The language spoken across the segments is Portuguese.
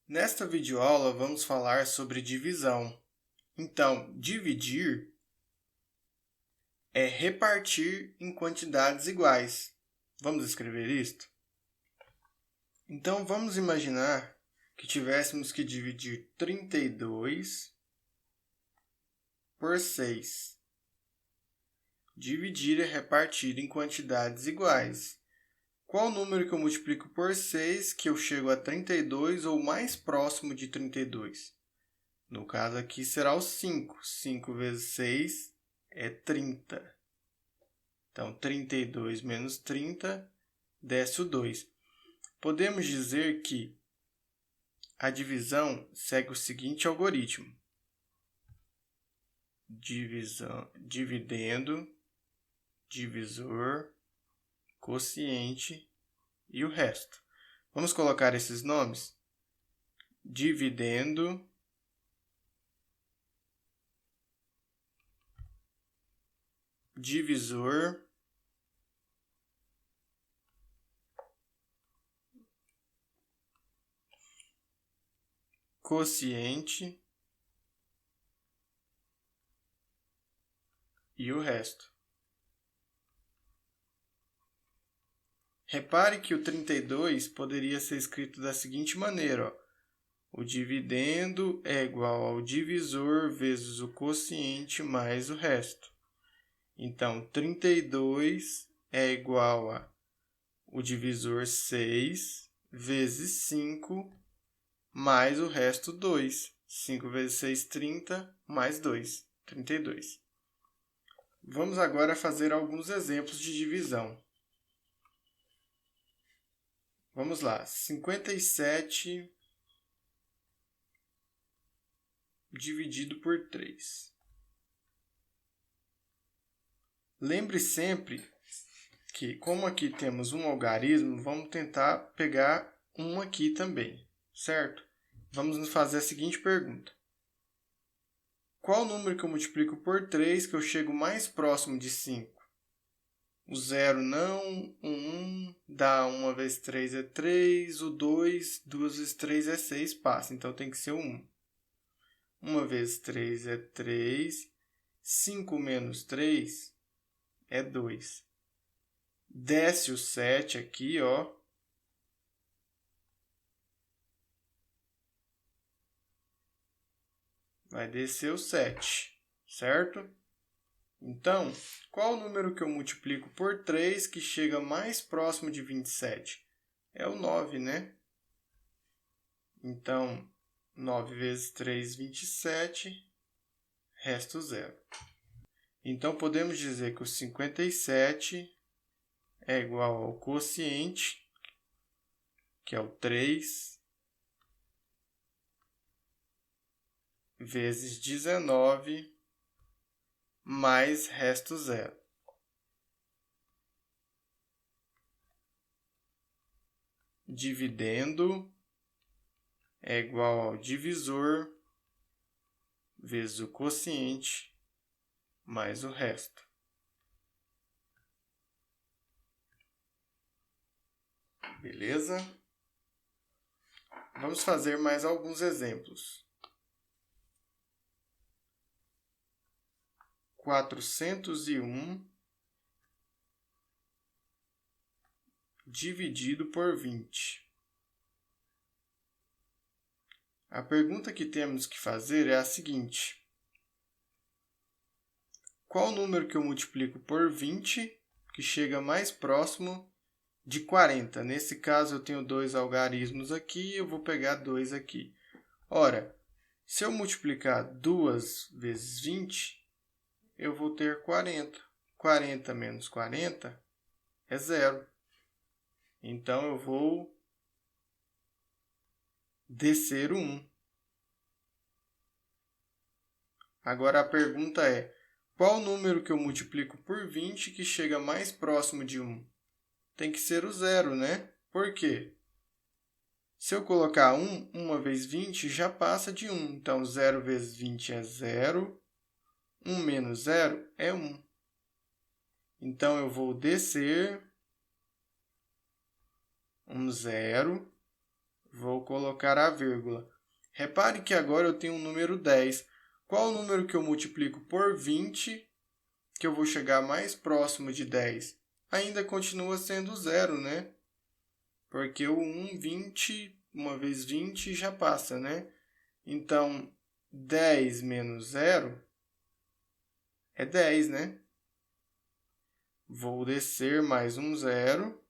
Nesta videoaula, vamos falar sobre divisão. Então, dividir é repartir em quantidades iguais. Vamos escrever isto? Então, vamos imaginar que tivéssemos que dividir 32 por 6. Dividir é repartir em quantidades iguais. Qual número que eu multiplico por 6 que eu chego a 32 ou mais próximo de 32? No caso aqui será o 5. 5 vezes 6 é 30. Então, 32 menos 30 desce o 2. Podemos dizer que a divisão segue o seguinte algoritmo. Dividendo, divisor, quociente e o resto. Vamos colocar esses nomes? Dividendo, divisor, quociente e o resto. Repare que o 32 poderia ser escrito da seguinte maneira. O dividendo é igual ao divisor vezes o quociente mais o resto. Então, 32 é igual a o divisor 6 vezes 5 mais o resto 2. 5 vezes 6, 30, mais 2, 32. Vamos agora fazer alguns exemplos de divisão. Vamos lá. 57 dividido por 3. Lembre sempre que, como aqui temos um algarismo, vamos tentar pegar um aqui também, certo? Vamos nos fazer a seguinte pergunta. Qual número que eu multiplico por 3 que eu chego mais próximo de 5? O 0 não, o 1 dá 1 vezes 3 é 3, o 2, 2 vezes 3 é 6, passa, então tem que ser o 1. 1 vezes 3 é 3, 5 menos 3 é 2. Desce o 7 aqui, ó. Vai descer o 7, certo? Então, qual o número que eu multiplico por 3 que chega mais próximo de 27? É o 9, né? Então, 9 vezes 3, 27, resta o 0. Então, podemos dizer que o 57 é igual ao quociente, que é o 3, vezes 19, mais resto 0. Dividendo é igual ao divisor vezes o quociente mais o resto. Beleza? Vamos fazer mais alguns exemplos. 401 dividido por 20. A pergunta que temos que fazer é a seguinte. Qual número que eu multiplico por 20 que chega mais próximo de 40? Nesse caso, eu tenho dois algarismos aqui, eu vou pegar 2 aqui. Ora, se eu multiplicar 2 vezes 20, eu vou ter 40. 40 menos 40 é 0. Então, eu vou descer o 1. Agora, a pergunta é, qual número que eu multiplico por 20 que chega mais próximo de 1? Tem que ser o 0, né? Por quê? Se eu colocar 1, 1 vezes 20 já passa de 1. Então, 0 vezes 20 é 0. 1 menos 0 é 1. Então, eu vou descer um 0, Vou colocar a vírgula. Repare que agora eu tenho um número 10. Qual o número que eu multiplico por 20 que eu vou chegar mais próximo de 10? Ainda continua sendo 0, né? Porque o 1, 20, uma vez 20 já passa, né? Então, 10 menos 0 é 10, né? Vou descer mais um 0.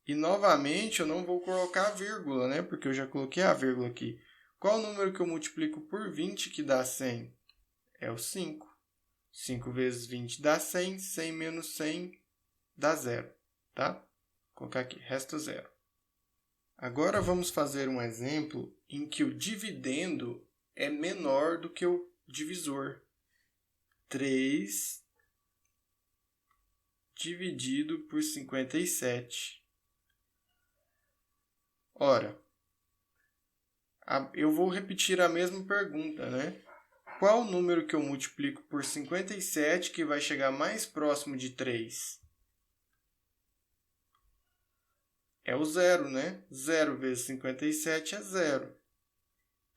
E, novamente, eu não vou colocar a vírgula, né? Porque eu já coloquei a vírgula aqui. Qual o número que eu multiplico por 20 que dá 100? É o 5. 5 vezes 20 dá 100. 100 menos 100 dá 0, tá? Vou colocar aqui, resta 0. Agora, vamos fazer um exemplo em que o dividendo é menor do que o divisor. 3 dividido por 57. Ora, eu vou repetir a mesma pergunta, né? Qual o número que eu multiplico por 57 que vai chegar mais próximo de 3? É o 0, né? 0 vezes 57 é 0.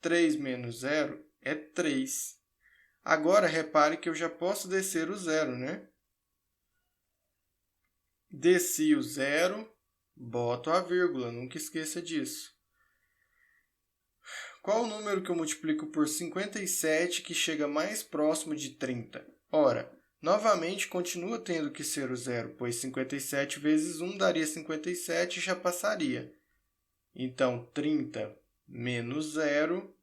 3 menos 0 é 3. Agora, repare que eu já posso descer o 0, né? Desci o 0, boto a vírgula, nunca esqueça disso. Qual o número que eu multiplico por 57 que chega mais próximo de 30? Ora, novamente continua tendo que ser o 0, pois 57 vezes 1 daria 57 e já passaria. Então, 30 menos 0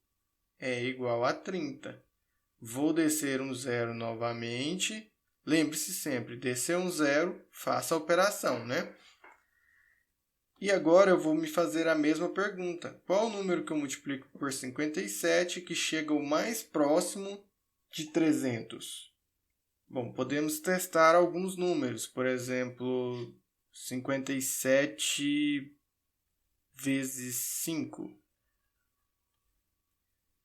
é igual a 30. Vou descer um 0 novamente. Lembre-se sempre, descer um 0, faça a operação, né? E agora eu vou me fazer a mesma pergunta. Qual o número que eu multiplico por 57 que chega o mais próximo de 300? Bom, podemos testar alguns números. Por exemplo, 57 vezes 5.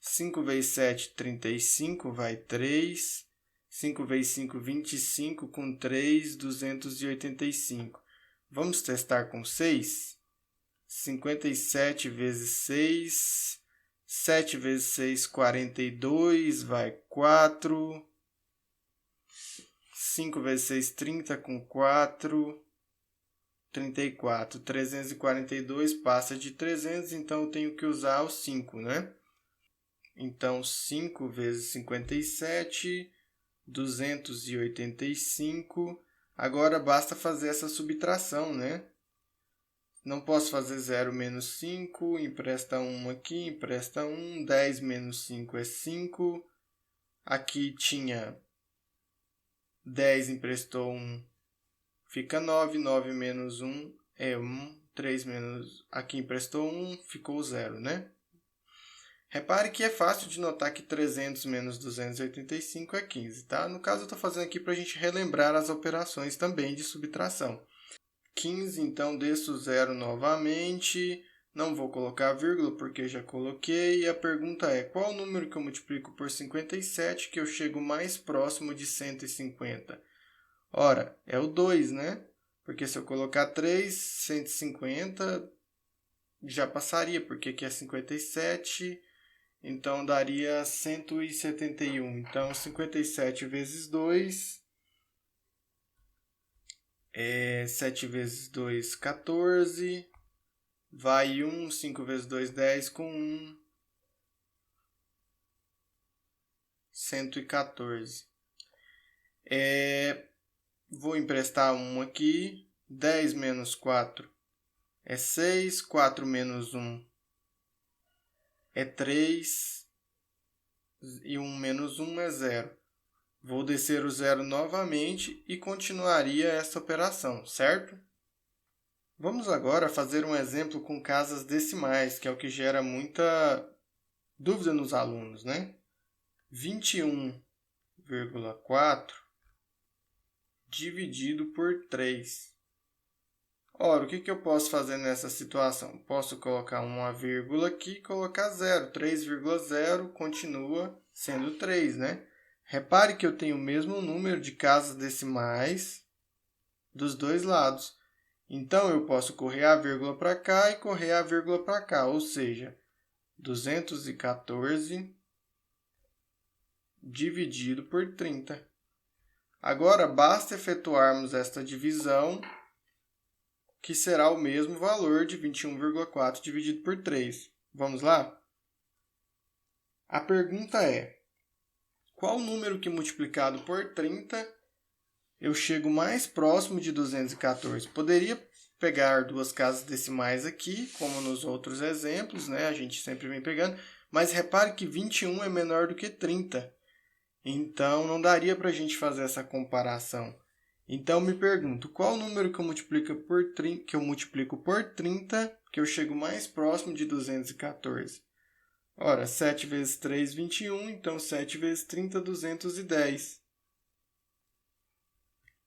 5 vezes 7, 35, vai 3. 5 vezes 5, 25, com 3, 285. Vamos testar com 6? 57 vezes 6, 7 vezes 6, 42, vai 4. 5 vezes 6, 30, com 4, 34. 342 passa de 300, então eu tenho que usar o 5, né? Então, 5 vezes 57, 285. Agora, basta fazer essa subtração, né? Não posso fazer 0 menos 5, empresta 1 aqui, empresta 1. 10 menos 5 é 5. Aqui tinha 10, emprestou 1, fica 9. 9 menos 1 é 1. 3 menos... Aqui emprestou 1, ficou 0, né? Repare que é fácil de notar que 300 menos 285 é 15, tá? No caso, eu estou fazendo aqui para a gente relembrar as operações também de subtração. 15, então, desço o 0 novamente. Não vou colocar vírgula porque já coloquei. E a pergunta é, qual o número que eu multiplico por 57 que eu chego mais próximo de 150? Ora, é o 2, né? Porque se eu colocar 3, 150 já passaria, porque aqui é 57... Então, daria 171. Então, 57 vezes 2 é 7 vezes 2, 14. Vai 1, 5 vezes 2, 10, com 1, 114. Vou emprestar 1 aqui. 10 menos 4 é 6. 4 menos 1 é 3, e 1 menos 1 é 0. Vou descer o 0 novamente e continuaria essa operação, certo? Vamos agora fazer um exemplo com casas decimais, que é o que gera muita dúvida nos alunos, né? 21,4 dividido por 3. Ora, o que eu posso fazer nessa situação? Posso colocar uma vírgula aqui e colocar 0. 3,0 continua sendo 3, né? Repare que eu tenho o mesmo número de casas decimais dos dois lados. Então, eu posso correr a vírgula para cá e correr a vírgula para cá, ou seja, 214 dividido por 30. Agora, basta efetuarmos esta divisão, que será o mesmo valor de 21,4 dividido por 3. Vamos lá? A pergunta é: qual número que multiplicado por 30 eu chego mais próximo de 214? Poderia pegar duas casas decimais aqui, como nos outros exemplos, né? A gente sempre vem pegando, mas repare que 21 é menor do que 30. Então, não daria para a gente fazer essa comparação. Então, me pergunto, qual número que eu multiplico por 30 que eu chego mais próximo de 214? Ora, 7 vezes 3, 21. Então, 7 vezes 30, 210.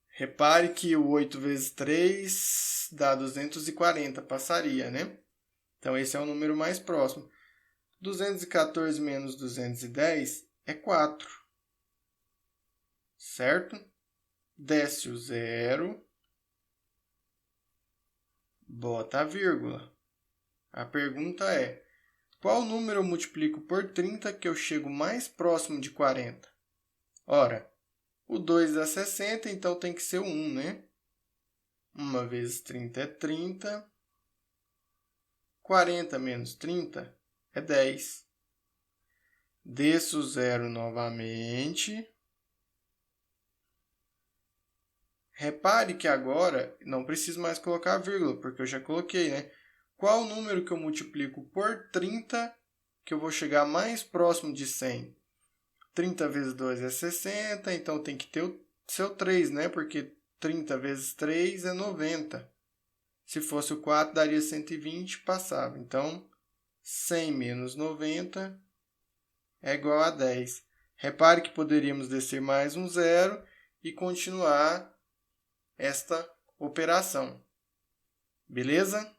Repare que o 8 vezes 3 dá 240, passaria, né? Então, esse é o número mais próximo. 214 menos 210 é 4. Certo? Desce o zero, bota a vírgula. A pergunta é: qual número eu multiplico por 30 que eu chego mais próximo de 40? Ora, o 2 dá 60, então tem que ser o 1, né? 1 vezes 30 é 30. 40 menos 30 é 10. Desço o zero novamente. Repare que agora não preciso mais colocar a vírgula, porque eu já coloquei, né? Qual número que eu multiplico por 30 que eu vou chegar mais próximo de 100? 30 vezes 2 é 60, então tem que ter o seu 3, né? Porque 30 vezes 3 é 90. Se fosse o 4, daria 120, passava. Então, 100 menos 90 é igual a 10. Repare que poderíamos descer mais um zero e continuar esta operação. Beleza?